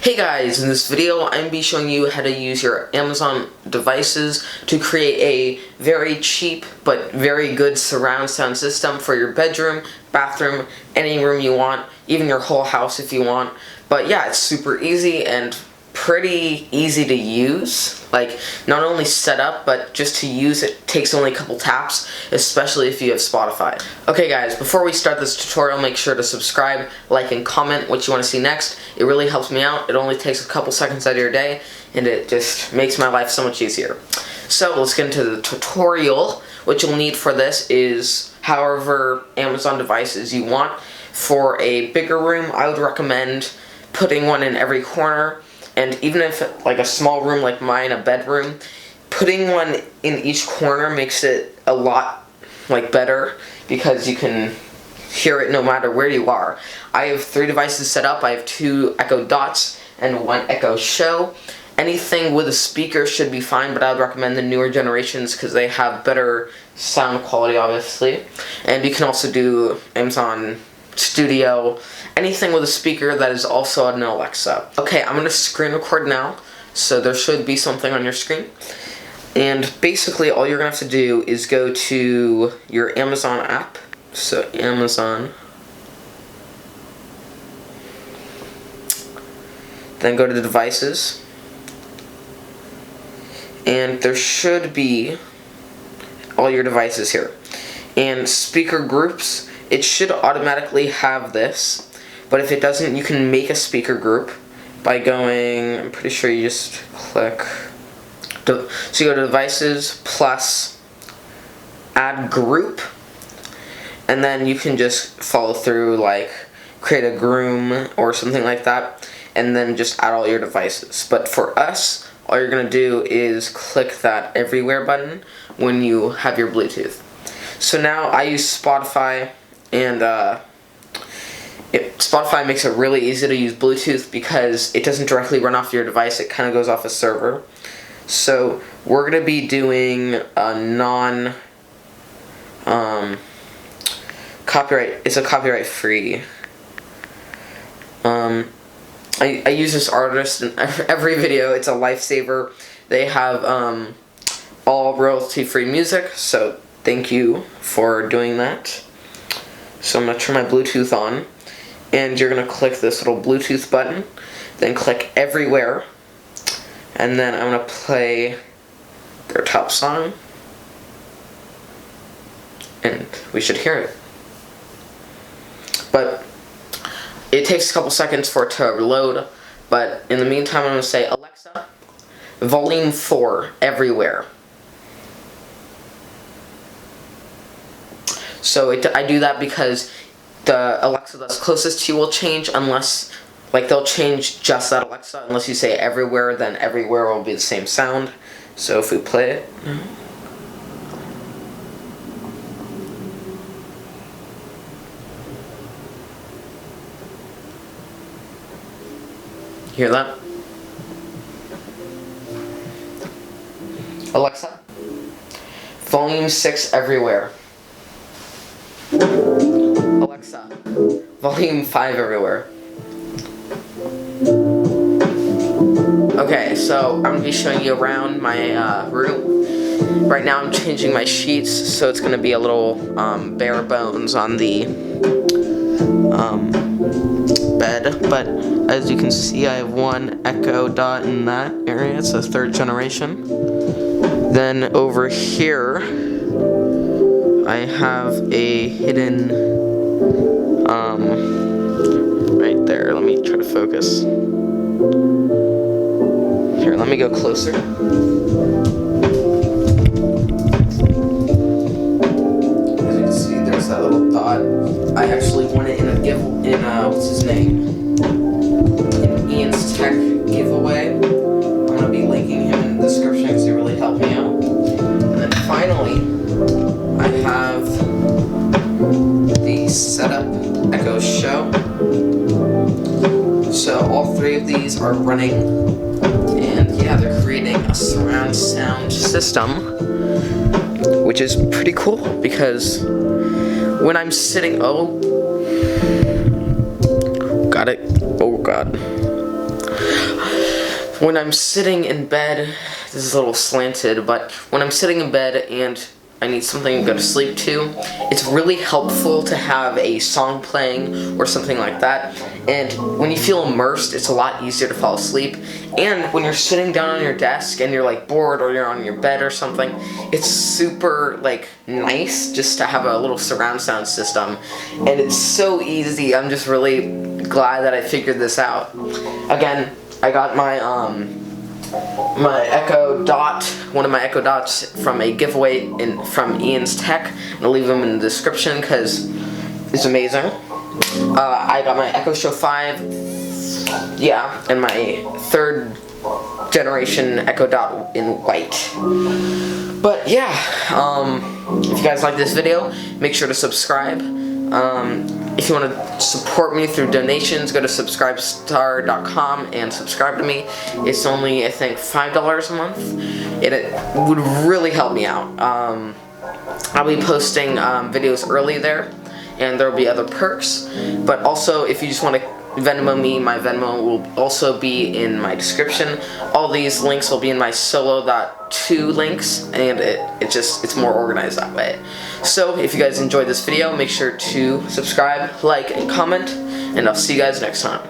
Hey guys, in this video I'm going to be showing you how to use your Amazon devices to create a very cheap but very good surround sound system for your bedroom, bathroom, any room you want, even your whole house if you want. But yeah, it's super easy and pretty easy to use. Like, not only set up, but just to use it takes only a couple taps, especially if you have Spotify. Okay guys, before we start this tutorial, make sure to subscribe, like, and comment what you want to see next. It really helps me out. It only takes a couple seconds out of your day, and it just makes my life so much easier. So let's get into the tutorial. What you'll need for this is however Amazon devices you want. For a bigger room, I would recommend putting one in every corner. And even if, like a small room like mine, a bedroom, putting one in each corner makes it a lot, better, because you can hear it no matter where you are. I have 3 devices set up. I have 2 Echo Dots and 1 Echo Show. Anything with a speaker should be fine, but I would recommend the newer generations because they have better sound quality, obviously. And you can also do Amazon Studio, anything with a speaker that is also an Alexa. Okay, I'm going to screen record now, so there should be something on your screen. And basically all you're going to have to do is go to your Amazon app. So Amazon. Then go to the devices. And there should be all your devices here. And speaker groups, it should automatically have this. But if it doesn't, you can make a speaker group by going, I'm pretty sure you just click, so you go to devices plus add group, and then you can just follow through, like create a groom or something like that, and then just add all your devices. But for us, all you're going to do is click that everywhere button when you have your Bluetooth. So now I use Spotify, and Spotify makes it really easy to use Bluetooth because it doesn't directly run off your device. It kind of goes off a server. So we're going to be doing a copyright. It's a copyright free. I use this artist in every video. It's a lifesaver. They have all royalty free music. So thank you for doing that. So I'm going to turn my Bluetooth on. And you're going to click this little Bluetooth button, then click everywhere, and then I'm going to play their top song, and we should hear it. But it takes a couple seconds for it to load, but in the meantime I'm going to say, Alexa, volume 4 everywhere. So I do that because the Alexa that's closest to you will change unless, they'll change just that Alexa. Unless you say everywhere, then everywhere will be the same sound. So if we play it. Hear that? Alexa, volume 6 everywhere. Alexa, volume 5 everywhere. Okay, so I'm going to be showing you around my room. Right now I'm changing my sheets, so it's going to be a little bare bones on the bed. But as you can see, I have 1 Echo Dot in that area. It's a 3rd generation. Then over here, I have a hidden right there. Let me try to focus. Here, let me go closer. As you can see, there's that little dot. I actually won it in what's his name? In Ian's Tech giveaway. I'm gonna be linking him in the description because he really helped me out. And then finally, I have the setup Echo Show. So all 3 of these are running, and yeah, they're creating a surround sound system, which is pretty cool because when I'm sitting, got it, oh god. when I'm sitting in bed, this is a little slanted, but when I'm sitting in bed and I need something to go to sleep to, it's really helpful to have a song playing or something like that. And when you feel immersed, it's a lot easier to fall asleep. And when you're sitting down on your desk and you're like bored, or you're on your bed or something, it's super like nice just to have a little surround sound system. And it's so easy. I'm just really glad that I figured this out. Again, I got my my Echo Dot, one of my Echo Dots from a giveaway from Ian's Tech. I'll leave them in the description because it's amazing. I got my Echo Show 5, yeah, and my 3rd generation Echo Dot in white. But yeah, if you guys like this video, make sure to subscribe. If you want to support me through donations, go to subscribestar.com and subscribe to me. It's only, I think, $5 a month. It would really help me out. I'll be posting videos early there, and there will be other perks. But also, if you just want to Venmo me, my Venmo will also be in my description. All these links will be in my solo.2 links, and it's more organized that way. So if you guys enjoyed this video, make sure to subscribe, like, and comment, and I'll see you guys next time.